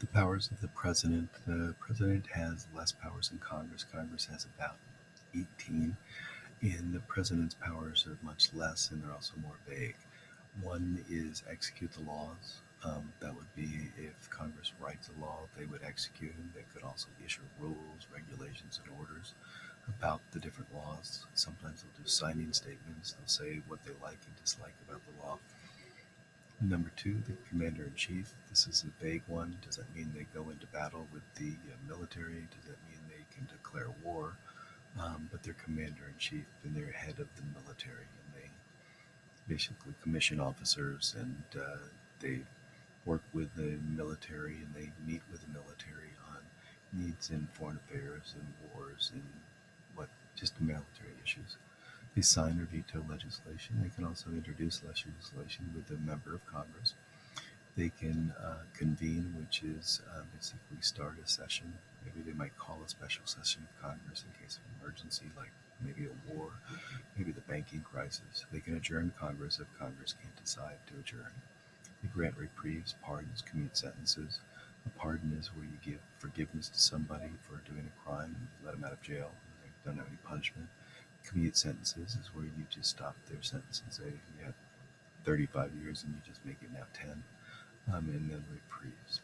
The powers of the president. The president has less powers than Congress. Congress has about 18, and the president's powers are much less, and they're also more vague. One is execute the laws. That would be if Congress writes a law, they would execute them. They could also issue rules, regulations, and orders about the different laws. Sometimes they'll do signing statements. They'll say what they like and dislike about the law. Number two, the commander in chief. This is a vague one. Does that mean they go into battle with the military? Does that mean they can declare war? But they're commander in chief and they're head of the military, and they basically commission officers, and they work with the military, and they meet with the military on needs in foreign affairs and wars and what just military issues. They sign or veto legislation. They can also introduce legislation with a member of Congress. They can convene, which is basically start a session. Maybe they might call a special session of Congress in case of emergency, like maybe a war, maybe the banking crisis. They can adjourn Congress if Congress can't decide to adjourn. They grant reprieves, pardons, commute sentences. A pardon is where you give forgiveness to somebody for doing a crime and let them out of jail. They don't have any punishment. Commute sentences is where you just stop their sentence and say you had 35 years and you just make it now 10. And then reprieves.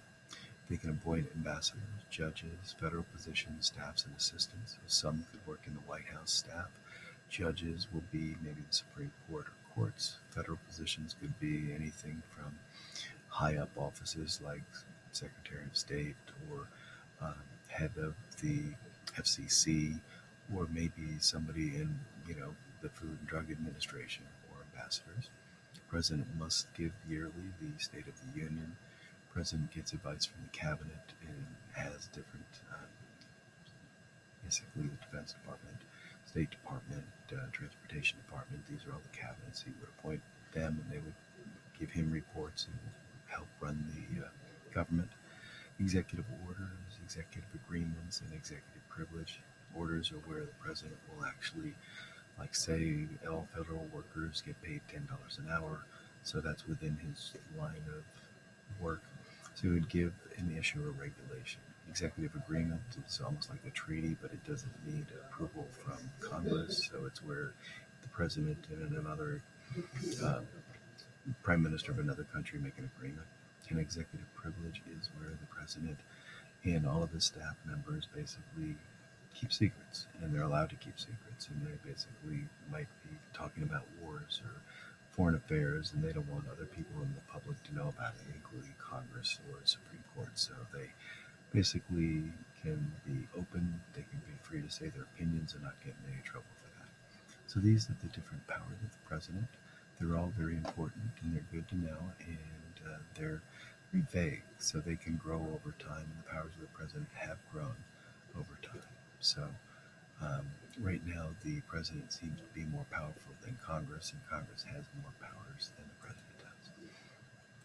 They can appoint ambassadors, judges, federal positions, staffs, and assistants. So some could work in the White House staff. Judges will be maybe the Supreme Court or courts. Federal positions could be anything from high up offices like Secretary of State or head of the FCC, or maybe somebody in the Food and Drug Administration, or ambassadors. The president must give yearly the State of the Union. The president gets advice from the cabinet and has different, basically the Defense Department, State Department, Transportation Department. These are all the cabinets. He would appoint them, and they would give him reports and help run the government. Executive orders, executive agreements, and executive privilege. Orders are where the president will actually, like, say all federal workers get paid $10 an hour, so that's within his line of work. So he would give and issue a regulation. Executive agreement is almost like a treaty, but it doesn't need approval from Congress, so it's where the president and another uh, prime minister of another country make an agreement. An executive privilege is where the president and all of his staff members basically keep secrets, and they're allowed to keep secrets, and they basically might be talking about wars or foreign affairs, and they don't want other people in the public to know about it, including Congress or Supreme Court. So they basically can be open, they can be free to say their opinions and not get in any trouble for that. So these are the different powers of the president. They're all very important and they're good to know, and they're very vague, so they can grow over time, and the powers of the president have grown over time. So right now, the president seems to be more powerful than Congress, and Congress has more powers than the president.